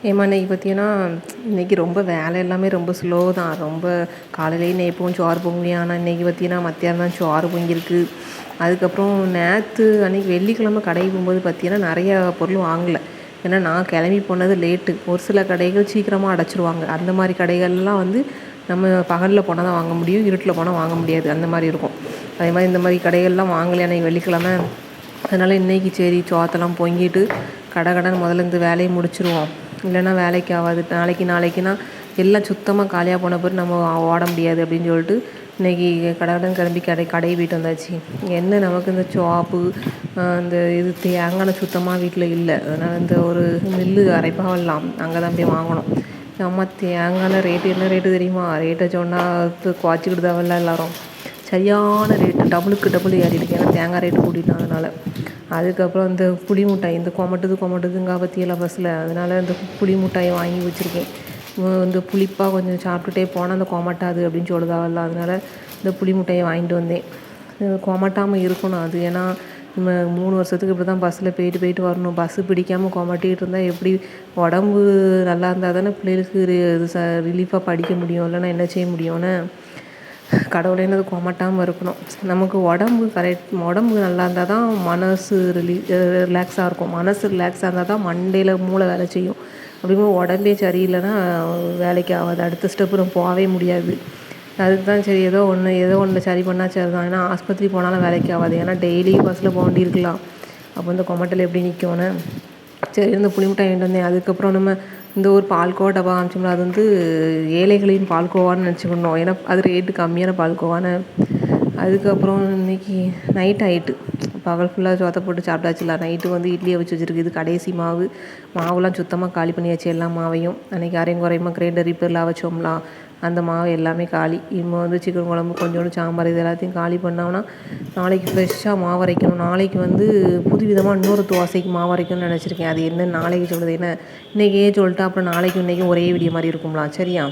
ஏம்மா இன்னைக்கு பார்த்தீங்கன்னா, இன்னைக்கு ரொம்ப வேலை எல்லாமே ரொம்ப ஸ்லோ தான். ரொம்ப காலையிலேயே எப்பவும் சோறு பொங்குவேன். ஆனால் இன்றைக்கி பார்த்தீங்கன்னா மத்தியானம் தான் சோறு பொங்கியிருக்கு. அதுக்கப்புறம் நேற்று அன்றைக்கி வெள்ளிக்கிழமை கடைக்கு போகும்போது பார்த்தீங்கன்னா நிறையா பொருள் வாங்கலை. ஏன்னா நான் கிளம்பி போனது லேட்டு. ஒரு சில கடைகள் சீக்கிரமாக அடைச்சிருவாங்க. அந்த மாதிரி கடைகள்லாம் வந்து நம்ம பகலில் போனால் தான் வாங்க முடியும், இருட்டில் போனால் வாங்க முடியாது. அந்த மாதிரி இருக்கும். அதே மாதிரி இந்த மாதிரி கடைகள்லாம் வாங்கலை அன்றைக்கி வெள்ளிக்கிழமை. அதனால் இன்றைக்கி சரி சோத்தெல்லாம் பொங்கிட்டு கடைன்னு முதல்ல இந்த வேலையை முடிச்சிருவோம், இல்லைன்னா வேலைக்கு ஆகாது. நாளைக்குன்னா எல்லாம் சுத்தமாக காலியாக போன பிறகு நம்ம ஓட முடியாது அப்படின்னு சொல்லிட்டு இன்றைக்கி கடன் கிளம்பி கடையை போய்ட்டு வந்தாச்சு. என்ன நமக்கு இந்த சோப்பு இந்த இது தேங்காய் சுத்தமாக வீட்டில் இல்லை. அதனால் இந்த ஒரு மில்லு அரைப்பாவெல்லாம் அங்கே தான் போய் வாங்கணும். அம்மா தேங்காய் ரேட்டு என்ன ரேட்டு தெரியுமா? ரேட்டை சொன்னால் குறைச்சிக்கிட்டு தான் எல்லோரும். சரியான ரேட்டு, டபுள் ஏறி இருக்கு. ஏன்னா தேங்காய் ரேட்டு கூட்டிட்டான். அதனால் அதுக்கப்புறம் இந்த புளி மிட்டாய், இந்த கொமட்டுதுங்க பற்றியெல்லாம் பஸ்ஸில். அதனால் இந்த புளி மிட்டாயை வாங்கி வச்சுருக்கேன். இந்த புளிப்பாக கொஞ்சம் சாப்பிட்டுட்டே போனால் அந்த கொமட்டாது அப்படின்னு சொல்லுதாவல்ல. அதனால் இந்த புளி மிட்டாயை வாங்கிட்டு வந்தேன். கொமட்டாமல் இருக்கணும் அது. ஏன்னா நம்ம 3 வருஷத்துக்கு இப்படி தான் பஸ்ஸில் போயிட்டு வரணும். பஸ்ஸு பிடிக்காமல் கொமட்டிகிட்டு இருந்தால் எப்படி? உடம்பு நல்லா இருந்தால் தானே பிள்ளைகளுக்கு ரிலீஃபாக படிக்க முடியும், இல்லைன்னா என்ன செய்ய முடியும்னு. கடவுளேனது கொமட்டாமல் இருக்கணும். நமக்கு உடம்பு நல்லா இருந்தால் தான் மனசு ரிலாக்ஸாக இருக்கும். மனசு ரிலாக்ஸாக இருந்தால் தான் மண்டையில் மூளை வேலை செய்யும். அப்படிங்கும்போது உடம்பே சரியில்லைன்னா வேலைக்கு ஆகாது. அடுத்த ஸ்டெப்பு நம்ம போகவே முடியாது. அதுக்கு தான் சரி ஏதோ ஒன்று சரி பண்ணால் சரி தான். ஏன்னா ஆஸ்பத்திரி போனாலும் வேலைக்கு ஆகாது. ஏன்னா டெய்லி பஸ்ஸில் போக வேண்டியிருக்கலாம். அப்போ இந்த கொமட்டில் எப்படி நிற்கும்னு சரி இந்த புளி மிட்டாய் வாங்கிட்டு வந்தேன். அதுக்கப்புறம் நம்ம இந்த ஒரு பால்கோவா டப்பா காமிச்சோம்னா அது வந்து ஏழைகளின் பால்கோவான்னு நினச்சிக்கணும். ஏன்னா அது ரேட்டு கம்மியான பால்கோவான்னு. அதுக்கப்புறம் இன்றைக்கி நைட் ஆகிட்டு, பகல் ஃபுல்லாக சோத்தை போட்டு சாப்பிட்டாச்சுல. நைட்டு வந்து இட்லியை வச்சு வச்சுருக்கு. இது கடைசி மாவுலாம் சுத்தமாக காலி பண்ணியாச்சு. எல்லா மாவையும் அன்றைக்கி அரையும் குறையுமா கிரைண்டர் ரிப்பேர்லாம் வச்சோம்லாம், அந்த மாவு எல்லாமே காலி. இப்போ வந்து சிக்கன் குழம்பு கொஞ்சோண்டு சாம்பார் இது எல்லாத்தையும் காலி பண்ணோம்னா நாளைக்கு ஃப்ரெஷ்ஷாக மாவு அரைக்கணும். நாளைக்கு வந்து புது விதமாக இன்னொரு தோசைக்கு மாவு அரைக்கணும்னு நினச்சிருக்கேன். அது என்னன்னு நாளைக்கு சொல்லுது. ஏன்னா இன்றைக்கே சொல்லிட்டா அப்புறம் நாளைக்கும் இன்றைக்கும் ஒரே வீடியோ மாதிரி இருக்கும்லாம். சரியா?